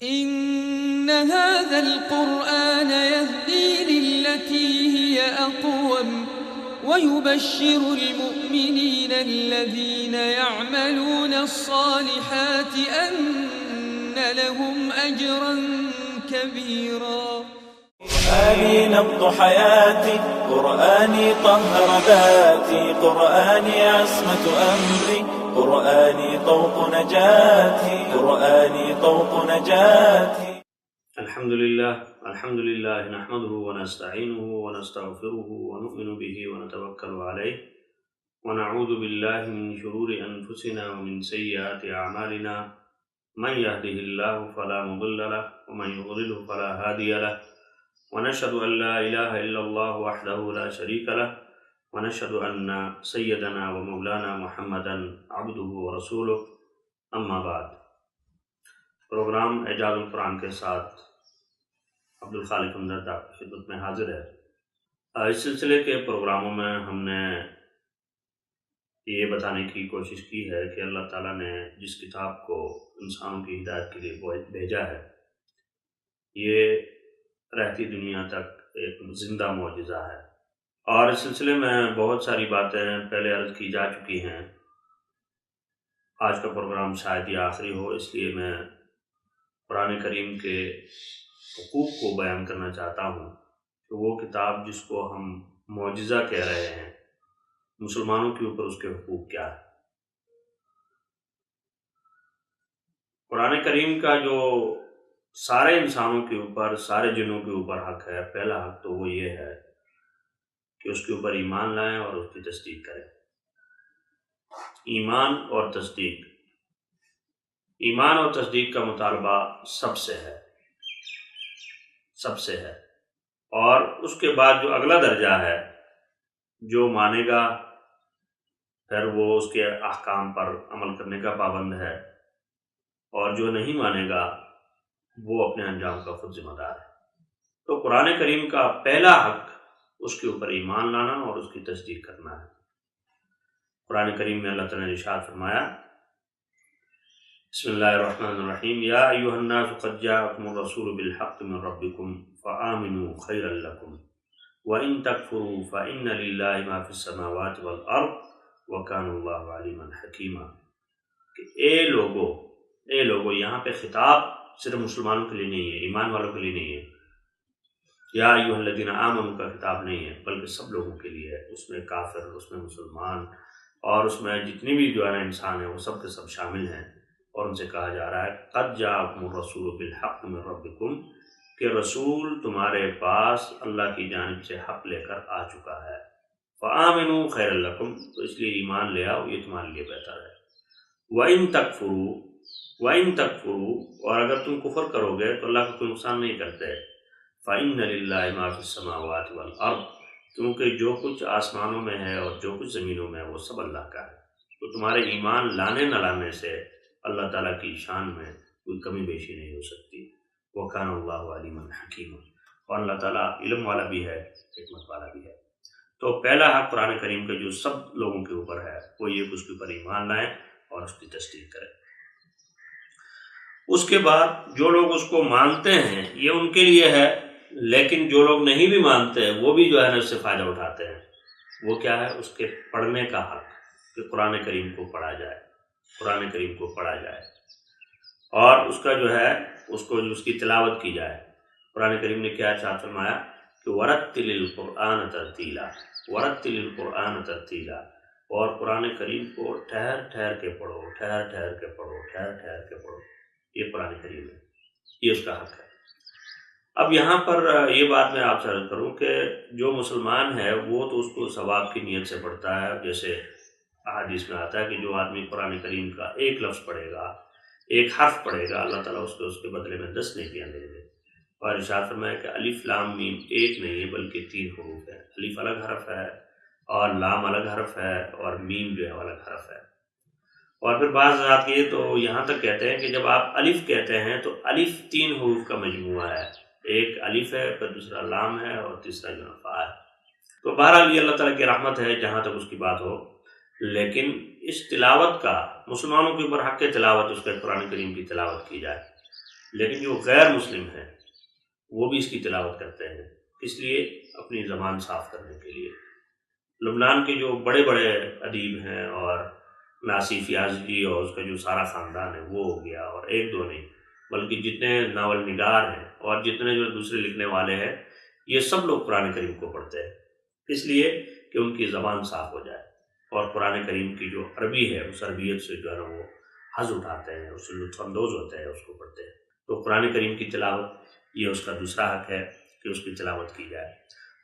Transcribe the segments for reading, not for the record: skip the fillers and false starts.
إن هذا القرآن يهدي للتي هي أقوم ويبشر المؤمنين الذين يعملون الصالحات أن لهم أجرا كبيرا. قرآني نبض حياتي، قرآني طهر ذاتي، قرآني عصمة أمري، قرآني طوق نجاتي، قرآني طوق نجاتي. الحمد لله نحمده ونستعينه ونستغفره ونؤمن به ونتوكل عليه ونعوذ بالله من شرور أنفسنا ومن سيئات أعمالنا. من يهده الله فلا مضل له ومن يضلله فلا هادي له، ونشهد أن لا إله إلا الله وحده لا شريك له، ونشهد أن سيدنا ومولانا محمدا عبده ورسوله. اما بعد. پروگرام اعجاز القرآن کے ساتھ عبدالخالق ہمدرد آپ کی خدمت میں حاضر ہے۔ اس سلسلے کے پروگراموں میں ہم نے یہ بتانے کی کوشش کی ہے کہ اللہ تعالیٰ نے جس کتاب کو انسانوں کی ہدایت کے لیے بھیجا ہے، یہ رہتی دنیا تک ایک زندہ معجزہ ہے، اور اس سلسلے میں بہت ساری باتیں پہلے عرض کی جا چکی ہیں۔ آج کا پروگرام شاید یہ آخری ہو، اس لیے میں قرآن کریم کے حقوق کو بیان کرنا چاہتا ہوں کہ وہ کتاب جس کو ہم معجزہ کہہ رہے ہیں، مسلمانوں کے اوپر اس کے حقوق کیا ہے۔ قرآن کریم کا جو سارے انسانوں کے اوپر، سارے جنوں کے اوپر حق ہے، پہلا حق تو وہ یہ ہے کہ اس کے اوپر ایمان لائیں اور اس کی تصدیق کریں۔ ایمان اور تصدیق، ایمان اور تصدیق کا مطالبہ سب سے ہے، اور اس کے بعد جو اگلا درجہ ہے، جو مانے گا پھر وہ اس کے احکام پر عمل کرنے کا پابند ہے، اور جو نہیں مانے گا وہ اپنے انجام کا خود ذمہ دار ہے۔ تو قرآن کریم کا پہلا حق اس کے اوپر ایمان لانا اور اس کی تصدیق کرنا ہے۔ قرآن کریم میں اللہ تعالیٰ نے ارشاد فرمایا، بسم اللہ الرحمن الرحیم، یا ایھا الناس قد جاءکم الرسول بالحق من ربکم فآمنوا خیرا لکم وإن تکفروا فإن للہ ما فی السماوات والارض وکان اللہ علیما حکیما۔ کہ اے لوگو، یہاں پہ خطاب صرف مسلمانوں کے لیے نہیں ہے، ایمان والوں کے لیے نہیں ہے، یا ایھا الذین آمنوا کا خطاب نہیں ہے، بلکہ سب لوگوں کے لیے ہے۔ اس میں کافر، اس میں مسلمان، اور اس میں جتنی بھی جو ہے نا انسان ہیں، وہ سب کے سب شامل ہیں، اور ان سے کہا جا رہا ہے قد جاءکم الرسول بالحق من ربکم، کہ رسول تمہارے پاس اللہ کی جانب سے حق لے کر آ چکا ہے۔ فآمنوا خیرا لکم، تو اس لیے ایمان لے آؤ، یہ تمہارے لیے بہتر ہے۔ وَإِن تَكْفُرُوا، اور اگر تم کفر کرو گے تو اللہ کا کوئی نقصان نہیں کرتے۔ فَإِنَّ لِلَّهِ مَا فِي السَّمَاوَاتِ وَالْأَرْضِ، کیونکہ جو کچھ آسمانوں میں ہے اور جو کچھ زمینوں میں ہے وہ سب اللہ کا ہے۔ تو تمہارے ایمان لانے نہ لانے سے اللہ تعالیٰ کی شان میں کوئی کمی بیشی نہیں ہو سکتی۔ وَكَانَ اللَّهُ عَلِيمًا حَكِيمًا، اور اللہ تعالیٰ علم والا بھی ہے، حکمت والا بھی ہے۔ تو پہلا حق قرآن کریم کا جو سب لوگوں کے اوپر ہے وہ یہ کہ اس کے اوپر ایمان لائیں اور اس کی تصدیق کریں۔ اس کے بعد جو لوگ اس کو مانتے ہیں یہ ان کے لیے ہے، لیکن جو لوگ نہیں بھی مانتے وہ بھی جو ہے نا اس سے فائدہ اٹھاتے ہیں۔ وہ کیا ہے؟ اس کے پڑھنے کا حق، کہ قرآن کریم کو پڑھا جائے، قرآن کریم کو پڑھا جائے، اور اس کا جو ہے اس کی تلاوت کی جائے۔ قرآن کریم نے کیا ارشاد فرمایا کہ وَرَتِّلِ الْقُرْآنَ تَرْتِیلًا، وَرَتِّلِ الْقُرْآنَ تَرْتِیلًا، اور قرآن کریم کو ٹھہر ٹھہر کے پڑھو، ٹھہر ٹھہر کے پڑھو، ٹھہر ٹھہر کے پڑھو۔ یہ قرآن کریم ہے، یہ اس کا حق ہے۔ اب یہاں پر یہ بات میں آپ سے عرض کروں کہ جو مسلمان ہے وہ تو اس کو ثواب کی نیت سے پڑھتا ہے، جیسے احادیث میں آتا ہے کہ جو آدمی قرآن کریم کا ایک لفظ پڑھے گا، ایک حرف پڑھے گا، اللہ تعالیٰ اس کے بدلے میں 10 نیکیاں دیں گے۔ اور ارشاد فرمایا کہ الف لام میم ایک نہیں ہے بلکہ 3 حروف ہیں۔ الف الگ حرف ہے، اور لام الگ حرف ہے، اور میم جو ہے الگ حرف ہے۔ اور پھر بعض حضرات یہ تو یہاں تک کہتے ہیں کہ جب آپ الف کہتے ہیں تو الف 3 حروف کا مجموعہ ہے، ایک الف ہے، پھر دوسرا لام ہے، اور تیسرا جو فا ہے۔ تو بہرحال یہ اللہ تعالیٰ کی رحمت ہے جہاں تک اس کی بات ہو، لیکن اس تلاوت کا مسلمانوں کے اوپر حق تلاوت، اس کے قرآن کریم کی تلاوت کی جائے۔ لیکن جو غیر مسلم ہیں وہ بھی اس کی تلاوت کرتے ہیں، اس لیے اپنی زبان صاف کرنے کے لیے۔ لبنان کے جو بڑے بڑے ادیب ہیں، اور ناصی فیاضی اور اس کا جو سارا خاندان ہے وہ ہو گیا، اور ایک دو نہیں بلکہ جتنے ناول نگار ہیں اور جتنے جو دوسرے لکھنے والے ہیں، یہ سب لوگ قرآن کریم کو پڑھتے ہیں، اس لیے کہ ان کی زبان صاف ہو جائے، اور قرآن کریم کی جو عربی ہے اس عربیت سے جو ہے نا وہ حظ اٹھاتے ہیں، اس سے لطف اندوز ہوتے ہیں، اس کو پڑھتے ہیں۔ تو قرآن کریم کی تلاوت یہ اس کا دوسرا حق ہے کہ اس کی تلاوت کی جائے،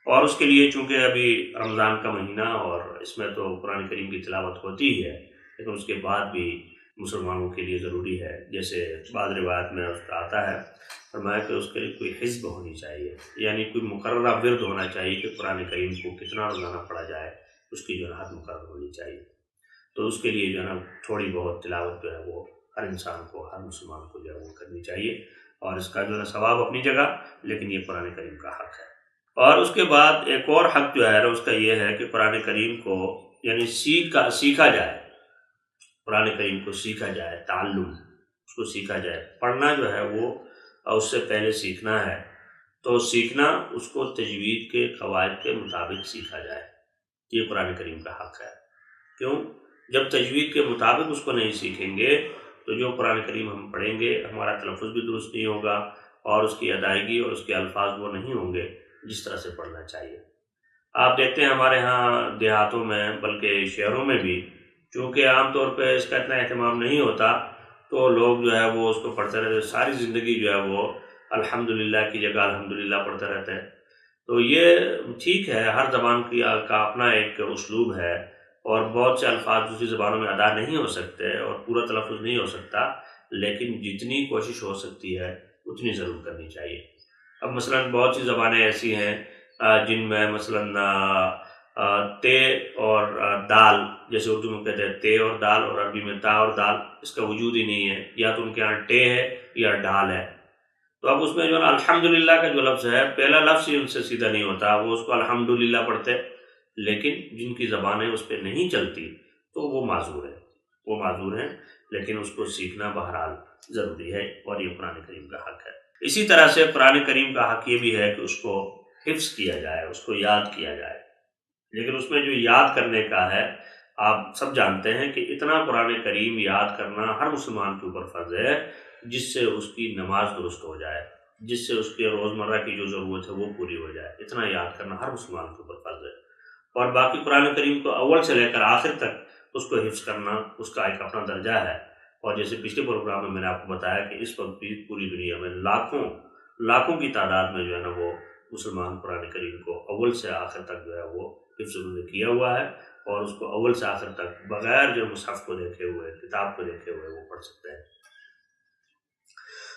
اور اس کے لیے چونکہ ابھی رمضان کا مہینہ اور اس میں تو قرآن کریم کی تلاوت ہوتی ہی ہے، لیکن اس کے بعد بھی مسلمانوں کے لیے ضروری ہے، جیسے بعض روایت میں اس کا آتا ہے، فرمایا کہ اس کے لیے کوئی حزب ہونی چاہیے، یعنی کوئی مقررہ ورد ہونا چاہیے کہ قرآن کریم کو کتنا روزانہ پڑھا جائے، اس کی جو ہے حد مقرر ہونی چاہیے۔ تو اس کے لیے جو ہے نا تھوڑی بہت تلاوت جو ہے وہ ہر انسان کو، ہر مسلمان کو جو ہے وہ کرنی چاہیے، اور اس کا جو ہے ثواب اپنی جگہ، لیکن یہ قرآن کریم کا حق ہے۔ اور اس کے بعد ایک اور حق جو ہے نا اس کا یہ ہے کہ قرآن کریم کو یعنی سیکھا جائے، قرآن کریم کو سیکھا جائے، تعلم اس کو سیکھا جائے۔ پڑھنا جو ہے وہ اس سے پہلے سیکھنا ہے، تو سیکھنا اس کو تجوید کے قواعد کے مطابق سیکھا جائے، یہ قرآن کریم کا حق ہے۔ کیوں؟ جب تجوید کے مطابق اس کو نہیں سیکھیں گے تو جو قرآن کریم ہم پڑھیں گے ہمارا تلفظ بھی درست نہیں ہوگا، اور اس کی ادائیگی اور اس کے الفاظ وہ نہیں ہوں گے جس طرح سے پڑھنا چاہیے۔ آپ دیکھتے ہیں ہمارے ہاں دیہاتوں میں بلکہ شہروں میں بھی، چونکہ عام طور پہ اس کا اتنا اہتمام نہیں ہوتا، تو لوگ جو ہے وہ اس کو پڑھتے رہتے، ساری زندگی جو ہے وہ الحمدللہ کی جگہ الحمدللہ پڑھتے رہتے ہیں۔ تو یہ ٹھیک ہے، ہر زبان کا اپنا ایک اسلوب ہے، اور بہت سے الفاظ دوسری زبانوں میں ادا نہیں ہو سکتے اور پورا تلفظ نہیں ہو سکتا، لیکن جتنی کوشش ہو سکتی ہے اتنی ضرور کرنی چاہیے۔ اب مثلا بہت سی زبانیں ایسی ہیں جن میں مثلا تے اور دال، جیسے اردو میں کہتے ہیں تے اور دال، اور عربی میں تا اور دال، اس کا وجود ہی نہیں ہے، یا تو ان کے یہاں ٹے ہے یا ڈال ہے۔ تو اب اس میں جو ہے نا الحمدللہ کا جو لفظ ہے، پہلا لفظ ہی ان سے سیدھا نہیں ہوتا، وہ اس کو الحمدللہ پڑھتے، لیکن جن کی زبانیں اس پہ نہیں چلتی تو وہ معذور ہیں، لیکن اس کو سیکھنا بہرحال ضروری ہے، اور یہ قرآن کریم کا حق ہے۔ اسی طرح سے قرآن کریم کا حق یہ بھی ہے کہ اس کو حفظ کیا جائے، اس کو یاد کیا جائے، لیکن اس میں جو یاد کرنے کا ہے، آپ سب جانتے ہیں کہ اتنا قرآن کریم یاد کرنا ہر مسلمان کے اوپر فرض ہے، جس سے اس کی نماز درست ہو جائے، جس سے اس کے روزمرہ کی جو ضرورت ہے وہ پوری ہو جائے، اتنا یاد کرنا ہر مسلمان کے اوپر فرض ہے۔ اور باقی قرآن کریم کو اول سے لے کر آخر تک اس کو حفظ کرنا اس کا ایک اپنا درجہ ہے، اور جیسے پچھلے پروگرام میں نے آپ کو بتایا کہ اس وقت بھی پوری دنیا میں لاکھوں کی تعداد میں جو ہے نا وہ مسلمان قرآن کریم کو اول سے آخر تک جو ہے وہ حفظ انہوں نے کیا ہوا ہے، اور اس کو اول سے آخر تک بغیر جو مصحف کو دیکھے ہوئے، کتاب کو دیکھے ہوئے وہ پڑھ سکتے ہیں۔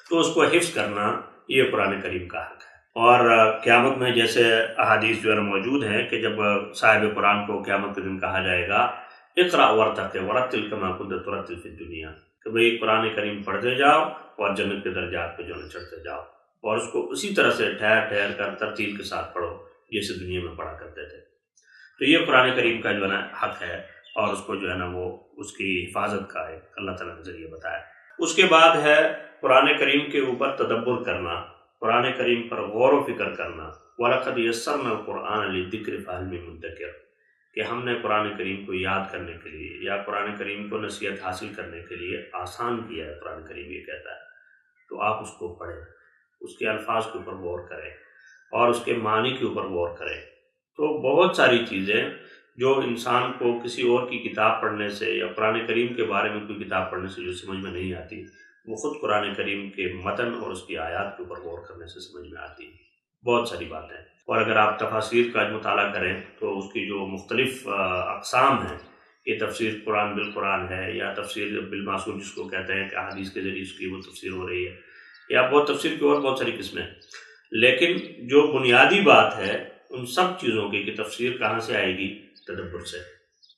تو اس کو حفظ کرنا یہ قرآن کریم کا حق ہے۔ اور قیامت میں جیسے احادیث جو ہے موجود ہیں کہ جب صاحب قرآن کو قیامت کے دن کہا جائے گا اقرأ ورتقِ ورتل کما کنت ترتل فی الدنیا، کہ بھئی قرآن کریم پڑھتے جاؤ اور جنت کے درجات پہ جو ہے چڑھتے جاؤ، اور اس کو اسی طرح سے ٹھہر کر ترتیل کے ساتھ پڑھو جیسے دنیا میں پڑھا کرتے تھے۔ تو یہ قرآن کریم کا جو ہے نا حق ہے، اور اس کو جو ہے نا وہ اس کی حفاظت کا ایک اللہ تعالیٰ نے ذریعہ بتایا۔ اس کے بعد ہے قرآن کریم کے اوپر تدبر کرنا، قرآن کریم پر غور و فکر کرنا۔ وَلَقَدْ يَسَّرْنَا الْقُرْآنَ لِلذِّكْرِ فَهَلْ مِن مُدَّكِرٍ، کہ ہم نے قرآن کریم کو یاد کرنے کے لیے یا قرآن کریم کو نصیحت حاصل کرنے کے لیے آسان کیا ہے، قرآن کریم یہ کہتا ہے۔ تو آپ اس کو پڑھیں، اس کے الفاظ کے اوپر غور کریں، اور اس کے معنی کے اوپر غور کریں۔ تو بہت ساری چیزیں جو انسان کو کسی اور کی کتاب پڑھنے سے یا قرآن کریم کے بارے میں کوئی کتاب پڑھنے سے جو سمجھ میں نہیں آتی، وہ خود قرآن کریم کے متن اور اس کی آیات کے اوپر غور کرنے سے سمجھ میں آتی ہے، بہت ساری باتیں۔ اور اگر آپ تفاسیر کا مطالعہ کریں تو اس کی جو مختلف اقسام ہیں، یہ تفسیر قرآن بالقرآن ہے، یا تفسیر بالمعصور جس کو کہتے ہیں کہ احادیث کے ذریعے اس کی وہ تفسیر ہو رہی ہے، یا بہت تفسیر کی اور بہت ساری قسمیں، لیکن جو بنیادی بات ہے ان سب چیزوں کی کہ تفسیر کہاں سے آئے گی؟ تدبر سے۔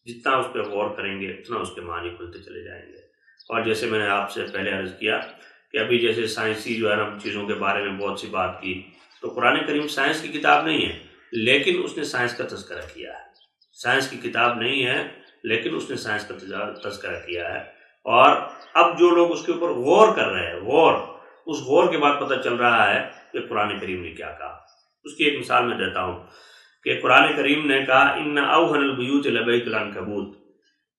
جتنا اس پہ غور کریں گے اتنا اس کے معنی کھلتے چلے جائیں گے۔ اور جیسے میں نے آپ سے پہلے عرض کیا کہ ابھی جیسے سائنسی جو ہے نا چیزوں کے بارے میں بہت سی بات کی، تو قرآن کریم سائنس کی کتاب نہیں ہے، لیکن اس نے سائنس کا تذکرہ کیا ہے۔ سائنس کی کتاب نہیں ہے، لیکن اس نے سائنس کا تذکرہ کیا ہے۔ اور اب جو لوگ اس کے اوپر غور کر رہے ہیں، غور اس غور کے بعد پتہ چل رہا ہے کہ قرآن کریم نے کیا کہا۔ اس کی ایک مثال میں دیتا ہوں کہ قرآن کریم نے کہا ان اوہن البیوت لبیت العنکبوت،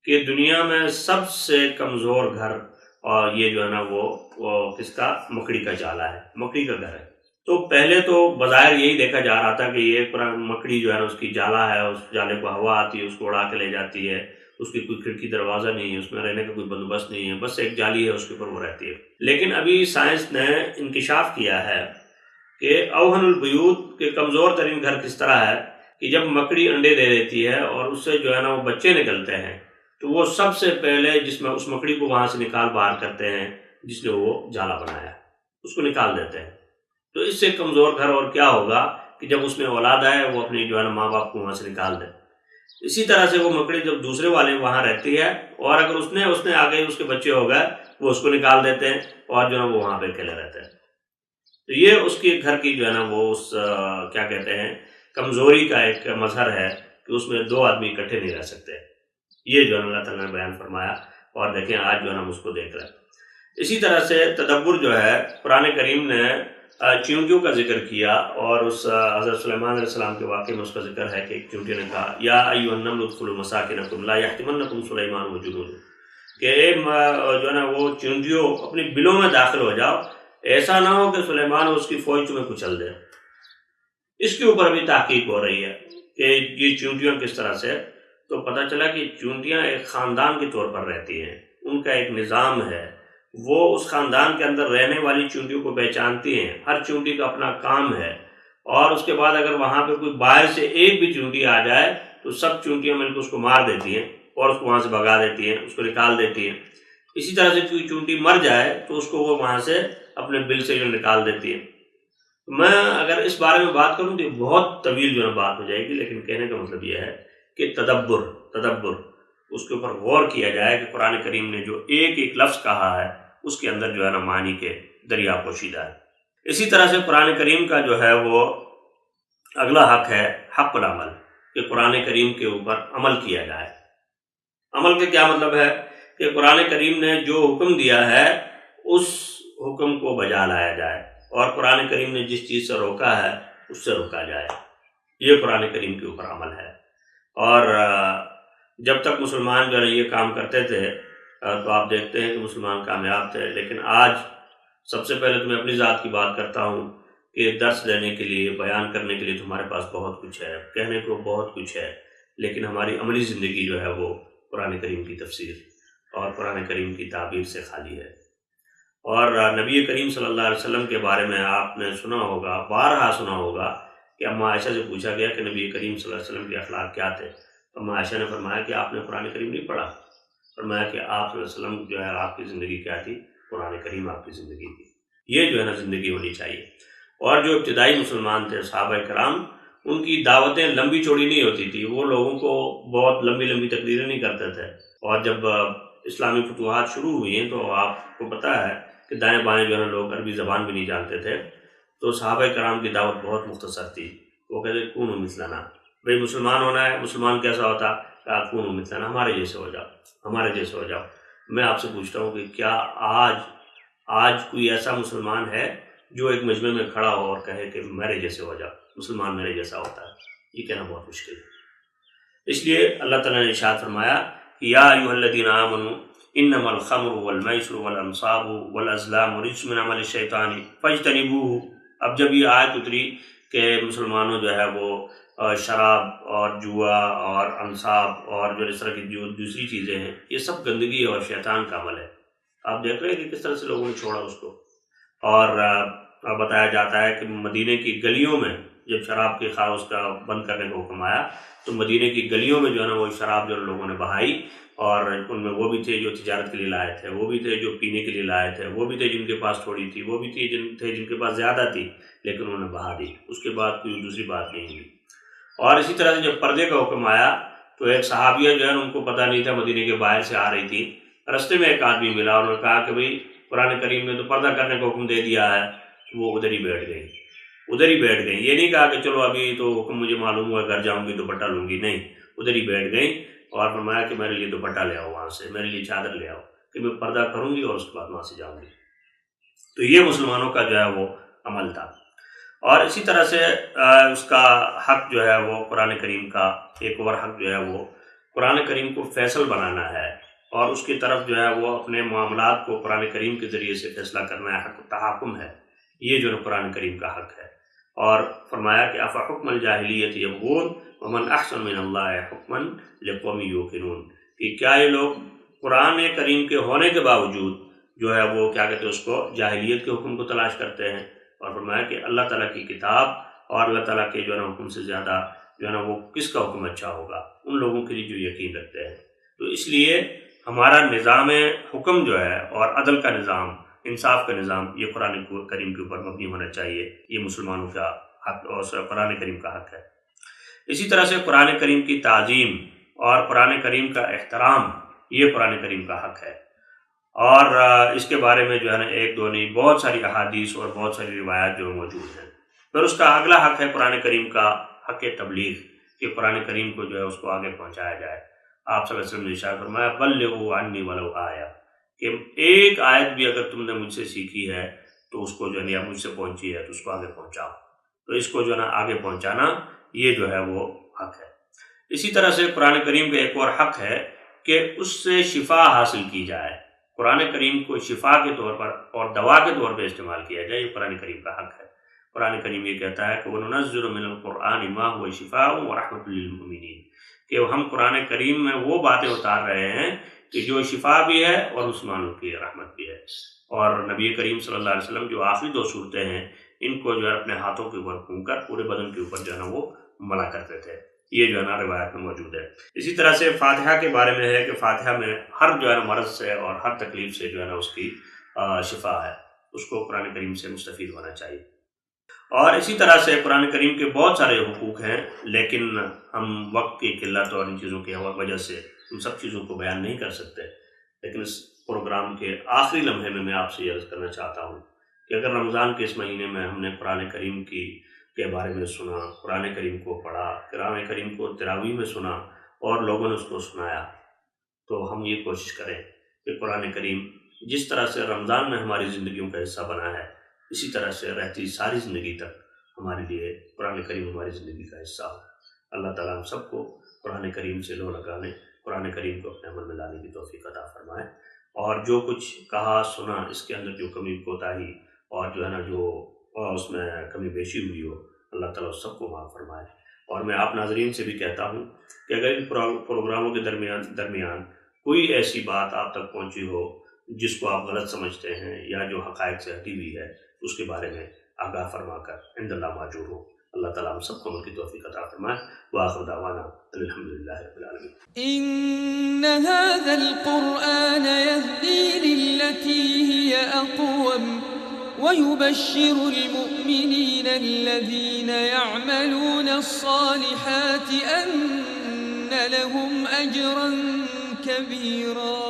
کہ دنیا میں سب سے کمزور گھر اور یہ جو ہے نا وہ کس کا؟ مکڑی کا جالا ہے، مکڑی کا گھر ہے۔ تو پہلے تو بظاہر یہی دیکھا جا رہا تھا کہ یہ مکڑی جو ہے نا اس کی جالا ہے، اس جالے کو ہوا آتی ہے، اس کو اڑا کے لے جاتی ہے، اس کی کوئی کھڑکی دروازہ نہیں ہے، اس میں رہنے کا کوئی بندوبست نہیں ہے، بس ایک جالی ہے، اس کے اوپر وہ رہتی ہے۔ لیکن ابھی سائنس نے انکشاف کیا ہے کہ اوہن البیوت کے کمزور ترین گھر کس طرح ہے کہ جب مکڑی انڈے دے دیتی ہے اور اس سے جو ہے نا وہ بچے نکلتے ہیں، تو وہ سب سے پہلے جس میں اس مکڑی کو وہاں سے نکال باہر کرتے ہیں جس نے وہ جالا بنایا، اس کو نکال دیتے ہیں۔ تو اس سے کمزور گھر اور کیا ہوگا کہ جب اس میں اولاد آئے وہ اپنی جو ہے نا ماں باپ کو وہاں سے نکال دے۔ اسی طرح سے وہ مکڑی جب دوسرے والے وہاں رہتی ہے اور اگر اس نے آگے اس کے بچے ہو گئے وہ اس کو نکال دیتے ہیں اور جو ہے وہ وہاں پہ اکیلے رہتے ہیں۔ تو یہ اس کے گھر کی جو ہے نا وہ اس کیا کہتے ہیں کمزوری کا ایک مظہر ہے کہ اس میں دو آدمی اکٹھے نہیں رہ سکتے۔ یہ جو ہے اللہ تعالیٰ نے بیان فرمایا اور دیکھیں آج جو ہے ہم اس کو دیکھ رہے ہیں۔ اسی طرح سے تدبر جو ہے قرآن کریم نے چیونٹیوں کا ذکر کیا اور اس حضرت سلیمان علیہ السلام کے واقعے میں اس کا ذکر ہے کہ ایک چیونٹی نے کہا یا ایھا النمل ادخلوا مساکنکم لا یحطمنکم سلیمان وجنودہ، کہ جو ہے نا وہ چیونٹیوں اپنی بلوں میں داخل ہو جاؤ، ایسا نہ ہو کہ سلیمان اس کی فوج تمہیں کچل دے۔ اس کے اوپر بھی تحقیق ہو رہی ہے کہ یہ چیونٹیاں کس طرح سے، تو پتہ چلا کہ چیونٹیاں ایک خاندان کے طور پر رہتی ہیں، ان کا ایک نظام ہے، وہ اس خاندان کے اندر رہنے والی چیونٹیوں کو پہچانتی ہیں، ہر چیونٹی کا اپنا کام ہے، اور اس کے بعد اگر وہاں پہ کوئی باہر سے ایک بھی چیونٹی آ جائے تو سب چیونٹیاں مل کے اس کو مار دیتی ہیں اور اس کو وہاں سے بھگا دیتی ہیں، اس کو نکال دیتی ہیں۔ اسی طرح سے کوئی چیونٹی مر جائے تو اس کو وہ وہاں سے اپنے بل سے جو نکال دیتی ہے۔ میں اگر اس بارے میں بات کروں تو بہت طویل جو ہے بات ہو جائے گی، لیکن کہنے کا مطلب یہ ہے کہ تدبر اس کے اوپر غور کیا جائے کہ قرآن کریم نے جو ایک ایک لفظ کہا ہے اس کے اندر جو ہے نا معنی کے دریا پوشیدہ ہے۔ اسی طرح سے قرآن کریم کا جو ہے وہ اگلا حق ہے حق العمل، کہ قرآن کریم کے اوپر عمل کیا جائے۔ عمل کا کیا مطلب ہے کہ قرآن کریم نے جو حکم دیا ہے اس حکم کو بجا لایا جائے، اور قرآن کریم نے جس چیز سے روکا ہے اس سے روکا جائے۔ یہ قرآن کریم کے اوپر عمل ہے۔ اور جب تک مسلمان جو ہے یہ کام کرتے تھے تو آپ دیکھتے ہیں کہ مسلمان کامیاب تھے، لیکن آج سب سے پہلے تو میں اپنی ذات کی بات کرتا ہوں کہ درس دینے کے لیے، بیان کرنے کے لیے تو ہمارے پاس بہت کچھ ہے، کہنے کو بہت کچھ ہے، لیکن ہماری عملی زندگی جو ہے وہ قرآن کریم کی تفسیر اور قرآن کریم کی تعبیر سے خالی ہے۔ اور نبی کریم صلی اللہ علیہ وسلم کے بارے میں آپ نے سنا ہوگا، بارہا سنا ہوگا کہ اما عائشہ سے پوچھا گیا کہ نبی کریم صلی اللہ علیہ وسلم کے اخلاق کیا تھے، تو اما عائشہ نے فرمایا کہ آپ نے قرآن کریم نہیں پڑھا، فرمایا کہ آپ صلی اللہ علیہ وسلم جو ہے آپ کی زندگی کیا تھی، قرآن کریم آپ کی زندگی تھی۔ یہ جو ہے نا زندگی ہونی چاہیے۔ اور جو ابتدائی مسلمان تھے صحابہ کرام، ان کی دعوتیں لمبی چوڑی نہیں ہوتی تھی، وہ لوگوں کو بہت لمبی لمبی تقریریں نہیں کرتے تھے۔ اور جب اسلامی فتوحات شروع ہوئی ہیں تو آپ کو پتہ ہے کہ دائیں بائیں جو ہے نا لوگ عربی زبان بھی نہیں جانتے تھے، تو صحابہ کرام کی دعوت بہت مختصر تھی۔ وہ کہتے کونوا مثلنا، بھئی مسلمان ہونا ہے، مسلمان کیسا ہوتا؟ کہا کونوا مثلنا، ہمارے جیسے ہو جاؤ، ہمارے جیسے ہو جاؤ۔ میں آپ سے پوچھتا ہوں کہ کیا آج کوئی ایسا مسلمان ہے جو ایک مجمع میں کھڑا ہو اور کہے کہ میرے جیسے ہو جاؤ، مسلمان میرے جیسا ہوتا ہے؟ یہ کہنا بہت مشکل ہے۔ اس لیے اللہ تعالیٰ نے ارشاد فرمایا کہ یا ایھا الذین آمنوا انما الخمر والمیسر والانصاب والازلام رجس من عمل الشیطان فاجتنبوہ۔ اب جب یہ آیت اتری کہ مسلمانوں جو ہے وہ شراب اور جوا اور انصاب اور جو اس طرح کی جو دوسری چیزیں ہیں یہ سب گندگی اور شیطان کا عمل ہے، آپ دیکھ رہے ہیں کہ کس طرح سے لوگوں نے چھوڑا اس کو۔ اور بتایا جاتا ہے کہ مدینے کی گلیوں میں جب شراب کے خواہ اس کا بند کرنے کا حکم آیا تو مدینے کی گلیوں میں جو ہے نا وہ شراب جو لوگوں نے بہائی، اور ان میں وہ بھی تھے جو تجارت کے لیے لائے تھے، وہ بھی تھے جو پینے کے لیے لائے تھے، وہ بھی تھے جن کے پاس تھوڑی تھی، وہ بھی تھے جن کے پاس زیادہ تھی، لیکن انہوں نے بہا دی، اس کے بعد کوئی دوسری بات نہیں ہوئی۔ اور اسی طرح سے جب پردے کا حکم آیا تو ایک صحابیہ جو ہے ان کو پتہ نہیں تھا، مدینے کے باہر سے آ رہی تھی، رستے میں ایک آدمی ملا، انہوں نے کہا کہ بھئی قرآن کریم نے تو پردہ کرنے کا حکم دے دیا ہے، وہ ادھر ہی بیٹھ گئی، یہ نہیں کہا کہ چلو ابھی تو حکم مجھے معلوم ہوا گھر جاؤں گی دوپٹہ لوں گی، نہیں، ادھر ہی بیٹھ گئی اور فرمایا کہ میرے لیے دوپٹہ لے آؤ، وہاں سے میرے لیے چادر لے آؤ کہ میں پردہ کروں گی اور اس کے بعد وہاں سے جاؤں گی۔ تو یہ مسلمانوں کا جو ہے وہ عمل تھا. اور اسی طرح سے اس کا حق جو ہے وہ قرآن کریم کا ایک اور حق جو ہے وہ قرآن کریم کو فیصل بنانا ہے اور اس کی طرف جو ہے وہ اپنے معاملات کو قرآن کریم کے ذریعے سے فیصلہ کرنا ہے. حق تحاکم ہے، یہ جو ہے قرآن کریم کا حق ہے. اور فرمایا کہ افحکم الجاہلیت یبغون ومن احسن من اللہ حکما لقوم یوقنون، کہ کیا یہ لوگ قرآن کریم کے ہونے کے باوجود جو ہے وہ کیا کہتے ہیں اس کو جاہلیت کے حکم کو تلاش کرتے ہیں. اور فرمایا کہ اللہ تعالیٰ کی کتاب اور اللہ تعالیٰ کے جو ہے نا حکم سے زیادہ جو ہے نا وہ کس کا حکم اچھا ہوگا ان لوگوں کے لیے جو یقین رکھتے ہیں. تو اس لیے ہمارا نظام حکم جو ہے اور عدل کا نظام، انصاف کا نظام، یہ قرآن کریم کے اوپر مبنی ہونا چاہیے. یہ مسلمانوں کا حق اور قرآن کریم کا حق ہے. اسی طرح سے قرآن کریم کی تعظیم اور قرآن کریم کا احترام، یہ قرآن کریم کا حق ہے. اور اس کے بارے میں جو ہے نا ایک دو نہیں بہت ساری احادیث اور بہت ساری روایات جو موجود ہیں. پھر اس کا اگلا حق ہے قرآن کریم کا حق تبلیغ، کہ قرآن کریم کو جو ہے اس کو آگے پہنچایا جائے. آپ صلی اللہ علیہ وسلم نے ارشاد فرمایا بلغوا عنی ولو آیہ، کہ ایک آیت بھی اگر تم نے مجھ سے سیکھی ہے تو اس کو جو ہے مجھ سے پہنچی ہے تو اس کو آگے پہنچاؤ. تو اس کو جو ہے نا آگے پہنچانا یہ جو ہے وہ حق ہے. اسی طرح سے قرآن کریم کا ایک اور حق ہے کہ اس سے شفا حاصل کی جائے. قرآن کریم کو شفا کے طور پر اور دوا کے طور پہ استعمال کیا جائے، یہ قرآن کریم کا حق ہے. قرآن کریم یہ کہتا ہے کہ وَنُنَزِّلُ مِنَ الْقُرْآنِ مَا هُوَ شِفَاءٌ وَرَحْمَةٌ لِّلْمُؤْمِنِينَ، کہ ہم قرآن کریم میں وہ باتیں اتار رہے ہیں کہ جو شفا بھی ہے اور مسلمانوں کی رحمت بھی ہے. اور نبی کریم صلی اللہ علیہ وسلم جو آخری دو صورتیں ہیں ان کو جو ہے اپنے ہاتھوں کے اوپر پھونک کر پورے بدن کے اوپر جو ہے نا وہ ملا کرتے تھے. یہ جو ہے نا روایت میں موجود ہے. اسی طرح سے فاتحہ کے بارے میں ہے کہ فاتحہ میں ہر جو ہے نا مرض سے اور ہر تکلیف سے جو ہے نا اس کی شفا ہے، اس کو قرآن کریم سے مستفید ہونا چاہیے. اور اسی طرح سے قرآن کریم کے بہت سارے حقوق ہیں، لیکن ہم وقت کی قلت اور ان چیزوں کی وجہ سے ان سب چیزوں کو بیان نہیں کر سکتے. لیکن اس پروگرام کے آخری لمحے میں آپ سے یہ عرض کرنا چاہتا ہوں کہ اگر رمضان کے اس مہینے میں ہم نے قرآن کریم کے بارے میں سنا، قرآن کریم کو پڑھا، قرآن کریم کو تراویح میں سنا اور لوگوں نے اس کو سنایا، تو ہم یہ کوشش کریں کہ قرآن کریم جس طرح سے رمضان میں ہماری زندگیوں کا حصہ بنا ہے، اسی طرح سے رہتی ساری زندگی تک ہمارے لیے قرآن کریم ہماری زندگی کا حصہ ہو. اللہ تعالیٰ ہم سب کو قرآن کریم سے لو لگانے، قرآن کریم کو اپنے عمل میں لانے کی توفیق عطا فرمائے. اور جو کچھ کہا سنا اس کے اندر جو کمی کوتاہی اور جو ہے نا جو اس میں کمی بیشی ہوئی ہو، اللہ تعالیٰ سب کو معاف فرمائے. اور میں آپ ناظرین سے بھی کہتا ہوں کہ اگر ان پروگراموں کے درمیان کوئی ایسی بات آپ تک پہنچی ہو جس کو آپ غلط سمجھتے ہیں یا جو حقائق سے ہٹی ہوئی ہے، اس کے بارے میں آگاہ فرما کر عند اللہ ماجور ہو. اللہ تعالیٰ ہم سب کو عمل کی توفیق عطا فرمائے. وآخر دعوانا الحمدللہ رب العالمین. إن هذا القرآن يهدي للتي هي أقوم ويبشر المؤمنين الذين يعملون الصالحات أن لهم أجرا كبيرا.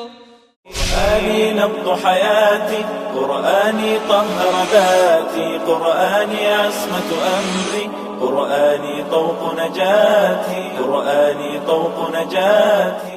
قرآني نبض حياتي، قرآني طهر ذاتي، قرآني عصمة أمري، قرآني طوق نجاتي، قرآني طوق نجاتي.